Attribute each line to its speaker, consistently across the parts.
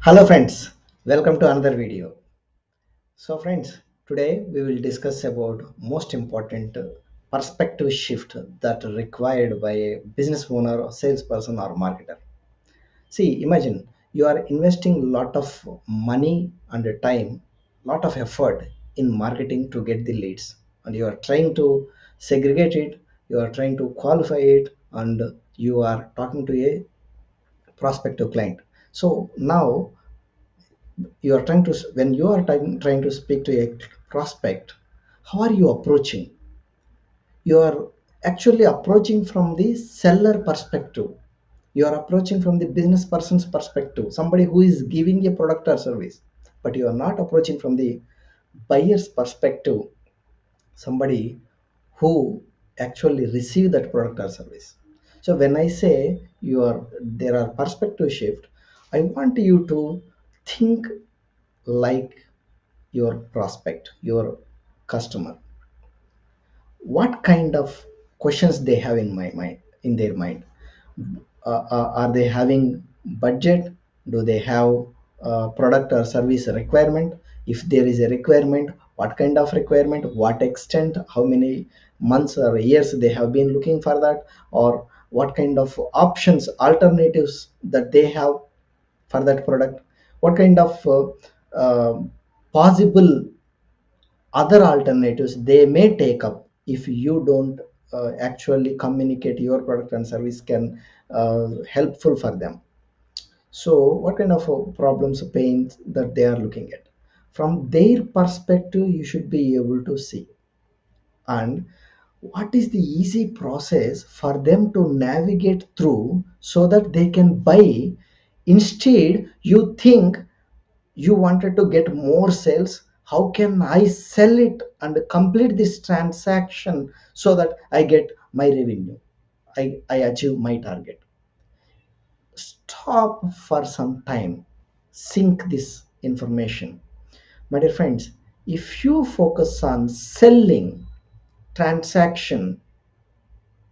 Speaker 1: Hello friends, welcome to another video. So friends, today we will discuss about most important perspective shift that required by a business owner or salesperson or marketer. See, imagine you are investing lot of money and time, lot of effort in marketing to get the leads, and you are trying to segregate it, you are trying to qualify it, and you are talking to a prospective client. So now you are trying to when you are trying to speak to a prospect, how are you approaching? You are actually approaching from the seller perspective. You are approaching from the business person's perspective, somebody who is giving a product or service, but you are not approaching from the buyer's perspective, somebody who actually receive that product or service. So when I say you are there are perspective shift, I want you to think like your prospect, your customer. What kind of questions they have in my mind, in their mind? Are they having budget? Do they have product or service requirement? If there is a requirement, what kind of requirement? What extent? How many months or years they have been looking for that? Or what kind of options, alternatives that they have for that product? What kind of possible other alternatives they may take up if you don't actually communicate your product and service can helpful for them. So what kind of problems, pains that they are looking at, from their perspective you should be able to see. And what is the easy process for them to navigate through so that they can buy? Instead you think you wanted to get more sales, how can I sell it and complete this transaction so that I get my revenue, I achieve my target? Stop for some time, sink this information. My dear friends, if you focus on selling transaction,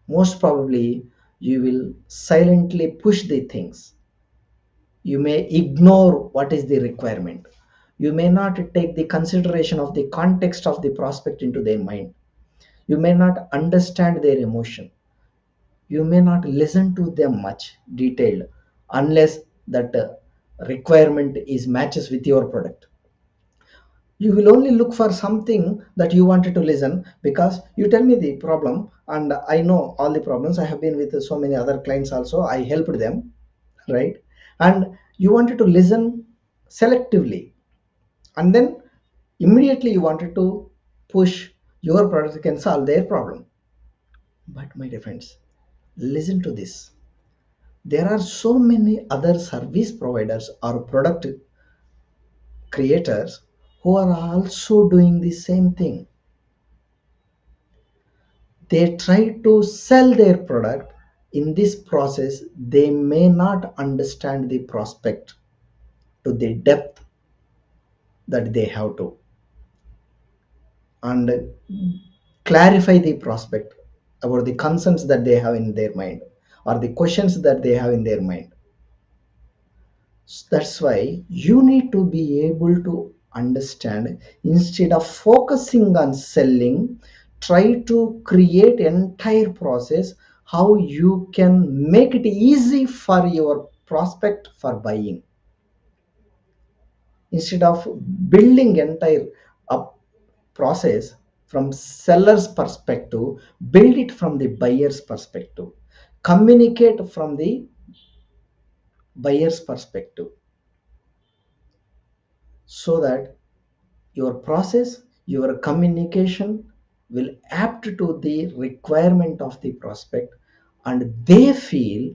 Speaker 1: most probably you will silently push the things. You may ignore what is the requirement. You may not take the consideration of the context of the prospect into their mind. You may not understand their emotion. You may not listen to them much detailed unless that requirement is matches with your product. You will only look for something that you wanted to listen because you tell me the problem and I know all the problems. I have been with so many other clients also, I helped them, right? And you wanted to listen selectively, and then immediately you wanted to push your product can solve their problem. But my dear friends, listen to this. There are so many other service providers or product creators who are also doing the same thing. They try to sell their product. In this process they may not understand the prospect to the depth that they have to, and clarify the prospect about the concerns that they have in their mind or the questions that they have in their mind. That's why you need to be able to understand, instead of focusing on selling, try to create entire process how you can make it easy for your prospect for buying. Instead of building entire up process from seller's perspective, build it from the buyer's perspective, communicate from the buyer's perspective, so that your process, your communication will apt to the requirement of the prospect, and they feel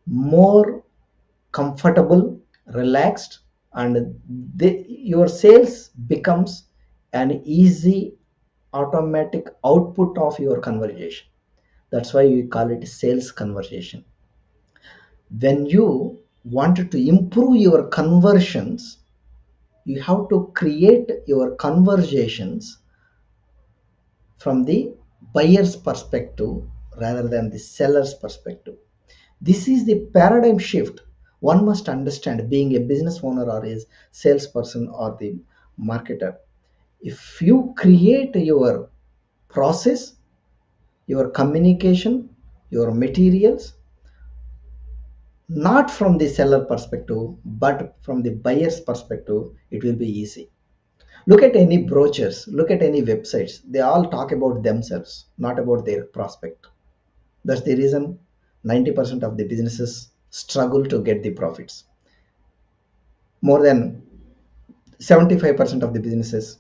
Speaker 1: more comfortable, relaxed, and your sales becomes an easy automatic output of your conversation. That's why we call it sales conversation. When you wanted to improve your conversions, you have to create your conversations from the buyer's perspective rather than the seller's perspective. This is the paradigm shift One must understand, being a business owner or a salesperson or the marketer, if you create your process, your communication, your materials, not from the seller perspective but from the buyer's perspective, it will be easy. Look at any brochures, look at any websites, they all talk about themselves, not about their prospect. That's the reason 90% of the businesses struggle to get the profits. More than 75% of the businesses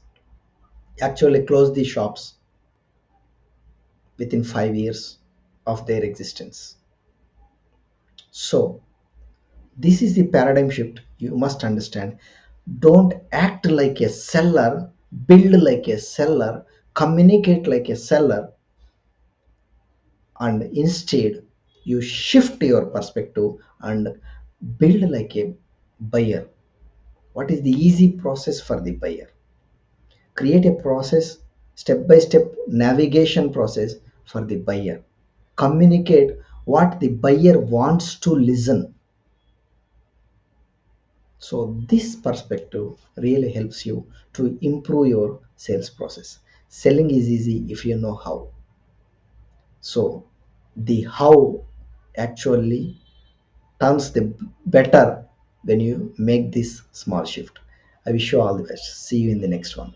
Speaker 1: actually close the shops within 5 years of their existence. So, this is the paradigm shift you must understand. Don't act like a seller, build like a seller, communicate like a seller, and instead you shift your perspective and build like a buyer. What is the easy process for the buyer? Create a process, step by step navigation process for the buyer. Communicate what the buyer wants to listen. So this perspective really helps you to improve your sales process. Selling is easy if you know how. So the how actually turns the better when you make this small shift. I wish you all the best. See you in the next one.